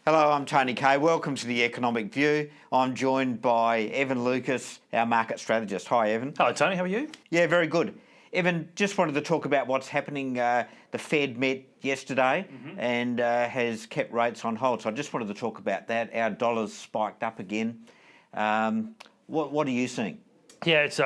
Hello, I'm Tony Kaye. Welcome to the Economic View. I'm joined by Evan Lucas, our market strategist. Hi, Evan. Hello, Tony. How are you? Yeah, very good. Evan, just wanted to talk about what's happening. The Fed met yesterday and has kept rates on hold. So I just wanted to talk about that. Our dollar's spiked up again. What are you seeing? Yeah, it's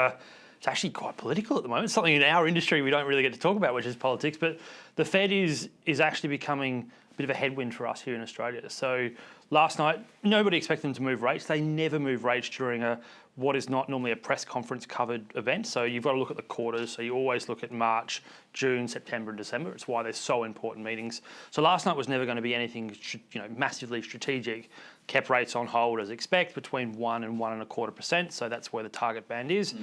actually quite political at the moment. It's something in our industry we don't really get to talk about, which is politics. But the Fed is actually becoming a bit of a headwind for us here in Australia. So last night, nobody expected them to move rates. They never move rates during what is not normally a press conference covered event. So you've got to look at the quarters. So you always look at March, June, September, and December. It's why they're so important meetings. So last night was never going to be anything, massively strategic. Kept rates on hold as expected between 1 and 1.25%. So that's where the target band is.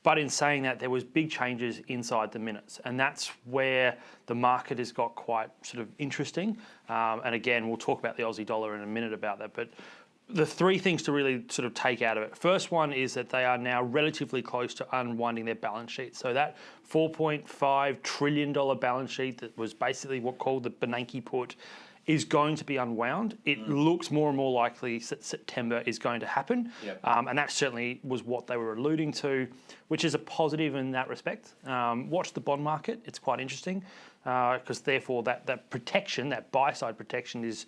But in saying that, there was big changes inside the minutes, and that's where the market has got quite sort of interesting. And again, we'll talk about the Aussie dollar in a minute about that. But the three things to really sort of take out of it. First one is that they are now relatively close to unwinding their balance sheet. So that $4.5 trillion balance sheet that was basically what called the Bernanke put is going to be unwound. It looks more and more likely that September is going to happen. Yep. And that certainly was what they were alluding to, which is a positive in that respect. Watch the bond market. It's quite interesting because therefore that protection, that buy-side protection is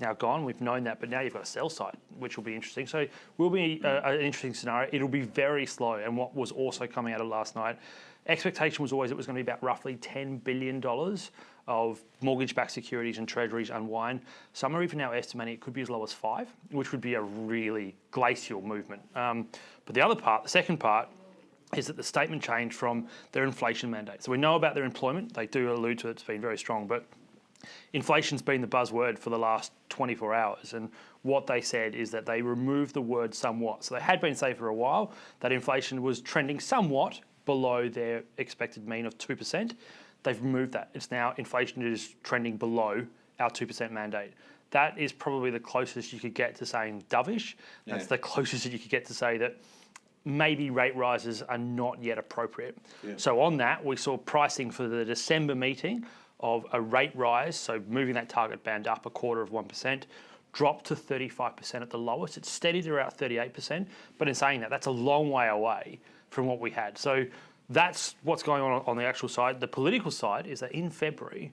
now gone. We've known that, but now you've got a sell side, which will be interesting. So will be an interesting scenario. It'll be very slow. And what was also coming out of last night, expectation was always it was going to be about roughly $10 billion of mortgage-backed securities and treasuries unwind. Some are even now estimating it could be as low as 5, which would be a really glacial movement. But the second part, is that the statement changed from their inflation mandate. So we know about their employment. They do allude to it. It's been very strong, but inflation's been the buzzword for the last 24 hours. And what they said is that they removed the word somewhat. So they had been saying for a while that inflation was trending somewhat below their expected mean of 2%. They've removed that. It's now inflation is trending below our 2% mandate. That is probably the closest you could get to saying dovish. That's the closest that you could get to say that maybe rate rises are not yet appropriate. Yeah. So on that, we saw pricing for the December meeting of a rate rise, so moving that target band up 0.25%, dropped to 35% at the lowest. It's steadied around 38%, but in saying that, that's a long way away from what we had. So that's what's going on the actual side. The political side is that in February,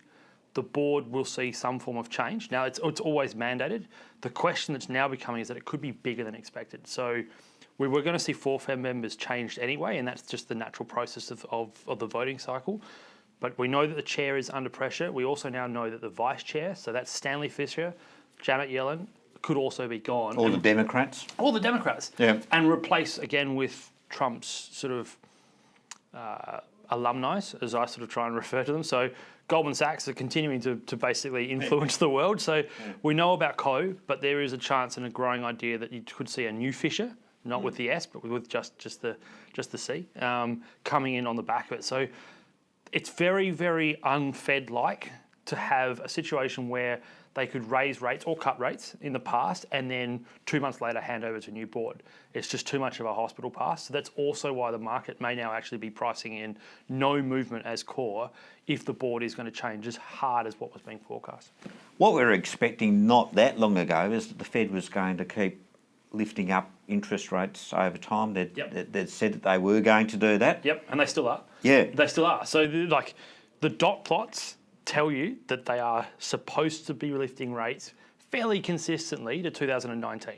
the board will see some form of change. Now, it's always mandated. The question that's now becoming is that it could be bigger than expected. So we were going to see 4 Fed members changed anyway, and that's just the natural process of the voting cycle. But we know that the chair is under pressure. We also now know that the vice chair, so that's Stanley Fischer, Janet Yellen, could also be gone. All the Democrats? All the Democrats. Yeah. And replace again with Trump's sort of alumni, as I sort of try and refer to them. So Goldman Sachs are continuing to basically influence the world. So we know about Kaye, but there is a chance and a growing idea that you could see a new Fischer, not with the S, but with just the C, coming in on the back of it. So it's very, very unfed-like to have a situation where they could raise rates or cut rates in the past and then 2 months later hand over to a new board. It's just too much of a hospital pass. So that's also why the market may now actually be pricing in no movement as core if the board is going to change as hard as what was being forecast. What we were expecting not that long ago is that the Fed was going to keep lifting up interest rates over time. They'd said that they were going to do that. Yep, and they still are. Yeah. They still are. So the dot plots tell you that they are supposed to be lifting rates fairly consistently to 2019.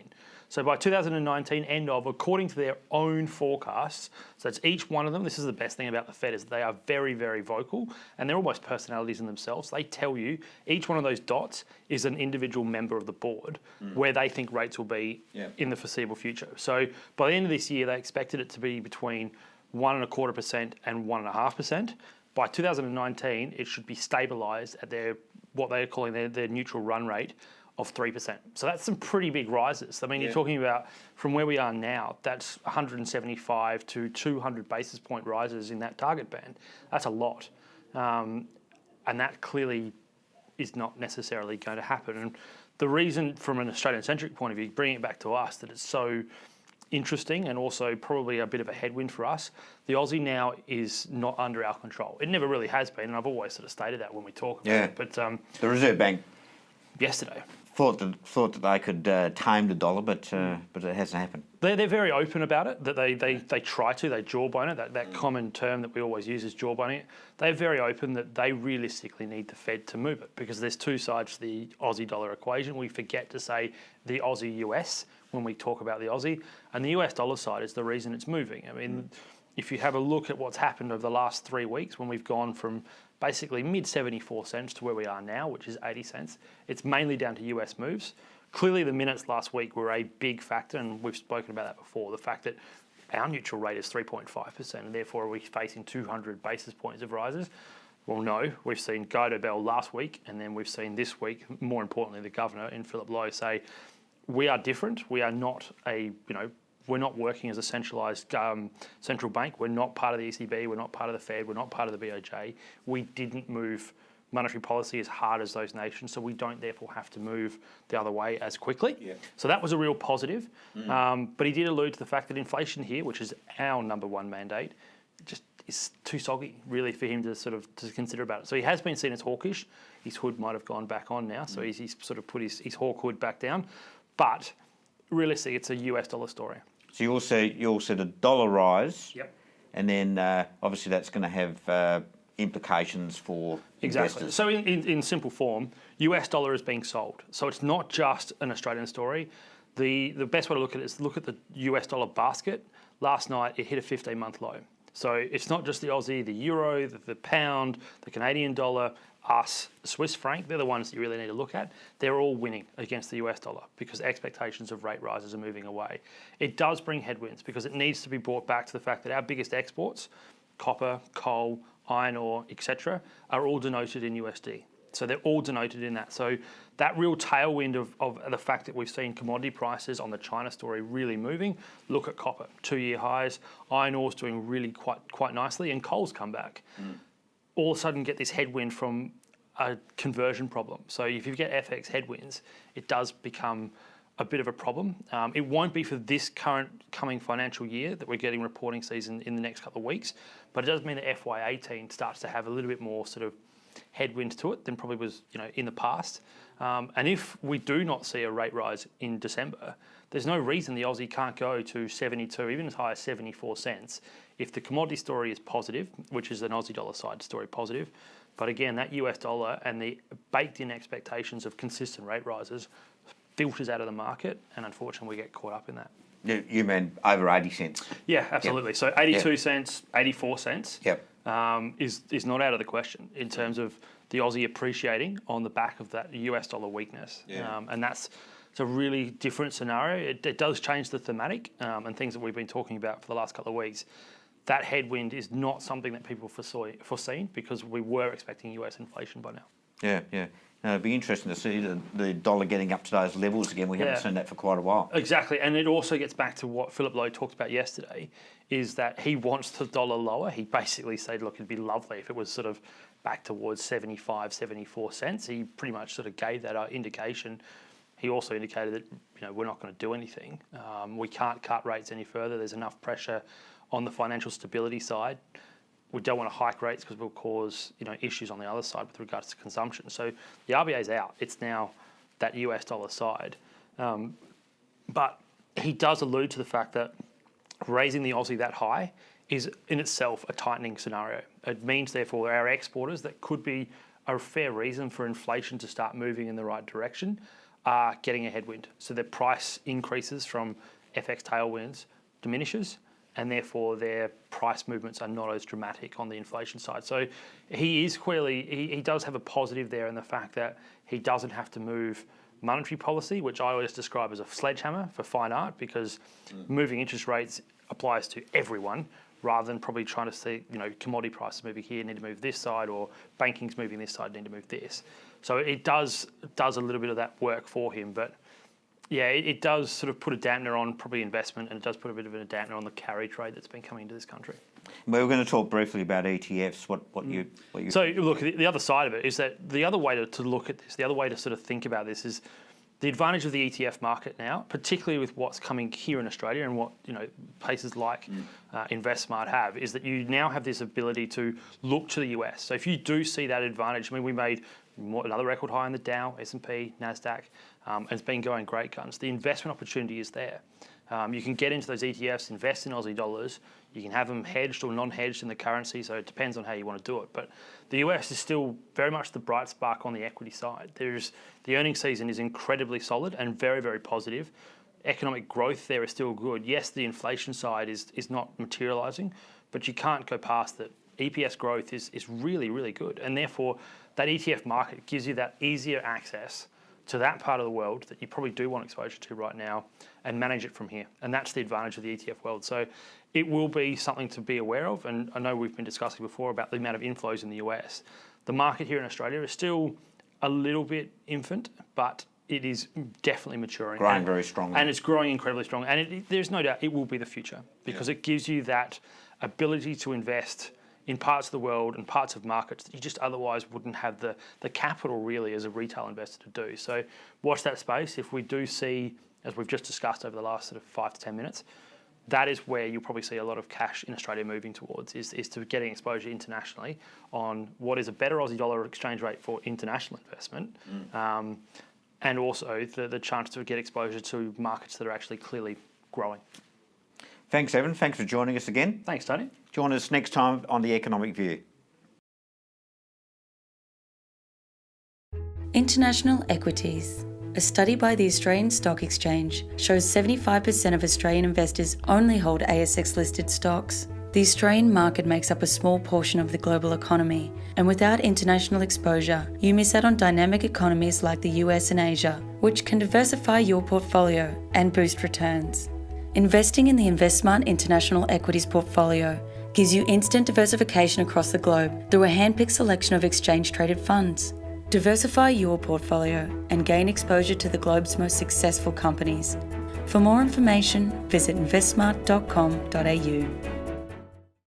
So by 2019, according to their own forecasts, so it's each one of them. This is the best thing about the Fed is they are very, very vocal and they're almost personalities in themselves. They tell you each one of those dots is an individual member of the board where they think rates will be in the foreseeable future. So by the end of this year, they expected it to be between 1.25% and 1.5%. By 2019, it should be stabilised at what they're calling their neutral run rate of 3%. So that's some pretty big rises. I mean, you're talking about from where we are now, that's 175 to 200 basis point rises in that target band. That's a lot. And that clearly is not necessarily going to happen. And the reason from an Australian-centric point of view, bringing it back to us, that it's so interesting and also probably a bit of a headwind for us. The Aussie now is not under our control. It never really has been, and I've always sort of stated that when we talk about it. But the Reserve Bank yesterday thought that they could tame the dollar, but it hasn't happened. They're very open about it, that they try to, they jawbone it, that common term that we always use is jawboning it. They're very open that they realistically need the Fed to move it, because there's two sides to the Aussie dollar equation. We forget to say the Aussie US when we talk about the Aussie, and the US dollar side is the reason it's moving. I mean, if you have a look at what's happened over the last 3 weeks, when we've gone from basically mid 74 cents to where we are now, which is 80 cents, it's mainly down to US moves. Clearly, the minutes last week were a big factor, and we've spoken about that before. The fact that our neutral rate is 3.5%, and therefore are we facing 200 basis points of rises? Well, no. We've seen Guido Bell last week, and then we've seen this week, more importantly, the governor in Philip Lowe say, we are different. We are not we're not working as a centralised central bank. We're not part of the ECB. We're not part of the Fed. We're not part of the BOJ. We didn't move monetary policy as hard as those nations, so we don't therefore have to move the other way as quickly. Yeah. So that was a real positive. But he did allude to the fact that inflation here, which is our number one mandate, just is too soggy really for him to consider about it. So he has been seen as hawkish. His hood might have gone back on now, so he's sort of put his hawk hood back down. But realistically, it's a US dollar story. So you also the dollar rise. Yep. And then obviously that's going to have implications for investors. So in simple form, US dollar is being sold. So it's not just an Australian story. The best way to look at it is look at the US dollar basket. Last night it hit a 15-month low. So it's not just the Aussie, the euro, the pound, the Canadian dollar, us, Swiss franc. They're the ones that you really need to look at. They're all winning against the US dollar because expectations of rate rises are moving away. It does bring headwinds because it needs to be brought back to the fact that our biggest exports, copper, coal, iron ore, etc., are all denoted in USD. So they're all denoted in that. So that real tailwind of the fact that we've seen commodity prices on the China story really moving. Look at copper, 2-year highs. Iron ore's doing really quite nicely, and coal's come back. All of a sudden get this headwind from a conversion problem. So if you get FX headwinds, it does become a bit of a problem. It won't be for this coming financial year that we're getting reporting season in the next couple of weeks, but it does mean that FY18 starts to have a little bit more sort of headwinds to it than probably was in the past. And if we do not see a rate rise in December, there's no reason the Aussie can't go to 72, even as high as 74 cents. If the commodity story is positive, which is an Aussie dollar side story positive, but again, that US dollar and the baked in expectations of consistent rate rises filters out of the market, and unfortunately we get caught up in that. You mean over 80 cents? Yeah, absolutely. Yep. So 82 cents, 84 cents is not out of the question in terms of the Aussie appreciating on the back of that US dollar weakness. And it's a really different scenario. It does change the thematic and things that we've been talking about for the last couple of weeks. That headwind is not something that people foreseen because we were expecting US inflation by now. Yeah. It'd be interesting to see the dollar getting up to those levels again. We haven't seen that for quite a while. Exactly, and it also gets back to what Philip Lowe talked about yesterday, is that he wants the dollar lower. He basically said, look, it'd be lovely if it was sort of back towards 75, 74 cents. He pretty much sort of gave that indication. He also indicated that we're not going to do anything. We can't cut rates any further. There's enough pressure on the financial stability side. We don't want to hike rates because we'll cause issues on the other side with regards to consumption. So the RBA's out. It's now that US dollar side. But he does allude to the fact that raising the Aussie that high is in itself a tightening scenario. It means, therefore, our exporters, that could be a fair reason for inflation to start moving in the right direction, are getting a headwind. So their price increases from FX tailwinds diminishes, and therefore their price movements are not as dramatic on the inflation side. So he is clearly, he does have a positive there in the fact that he doesn't have to move monetary policy, which I always describe as a sledgehammer for fine art, because moving interest rates applies to everyone rather than probably trying to see, commodity prices moving here, need to move this side, or banking's moving this side, need to move this. So it does a little bit of that work for him, but yeah, it does sort of put a dampener on probably investment, and it does put a bit of a dampener on the carry trade that's been coming into this country. We were going to talk briefly about ETFs. What you? So look, the other side of it is that the other way to look at this, the other way to sort of think about this is the advantage of the ETF market now, particularly with what's coming here in Australia and what places like InvestSMART have, is that you now have this ability to look to the US. So if you do see that advantage, we made another record high in the Dow, S&P, NASDAQ, and it's been going great guns. The investment opportunity is there. You can get into those ETFs, invest in Aussie dollars. You can have them hedged or non-hedged in the currency, so it depends on how you want to do it. But the US is still very much the bright spark on the equity side. The earnings season is incredibly solid and very, very positive. Economic growth there is still good. Yes, the inflation side is not materialising, but you can't go past that. EPS growth is really, really good. And therefore, that ETF market gives you that easier access to that part of the world that you probably do want exposure to right now and manage it from here. And that's the advantage of the ETF world. So it will be something to be aware of. And I know we've been discussing before about the amount of inflows in the US. The market here in Australia is still a little bit infant, but it is definitely maturing. Growing very strongly. And it's growing incredibly strong. And there's no doubt it will be the future because it gives you that ability to invest in parts of the world and parts of markets that you just otherwise wouldn't have the capital really as a retail investor to do. So watch that space. If we do see, as we've just discussed over the last sort of 5 to 10 minutes, that is where you'll probably see a lot of cash in Australia moving towards, is to getting exposure internationally on what is a better Aussie dollar exchange rate for international investment, and also the chance to get exposure to markets that are actually clearly growing. Thanks, Evan. Thanks for joining us again. Thanks, Tony. Join us next time on The Economic View. International equities. A study by the Australian Stock Exchange shows 75% of Australian investors only hold ASX-listed stocks. The Australian market makes up a small portion of the global economy, and without international exposure, you miss out on dynamic economies like the US and Asia, which can diversify your portfolio and boost returns. Investing in the InvestSMART International Equities portfolio gives you instant diversification across the globe through a hand-picked selection of exchange-traded funds. Diversify your portfolio and gain exposure to the globe's most successful companies. For more information, visit investsmart.com.au.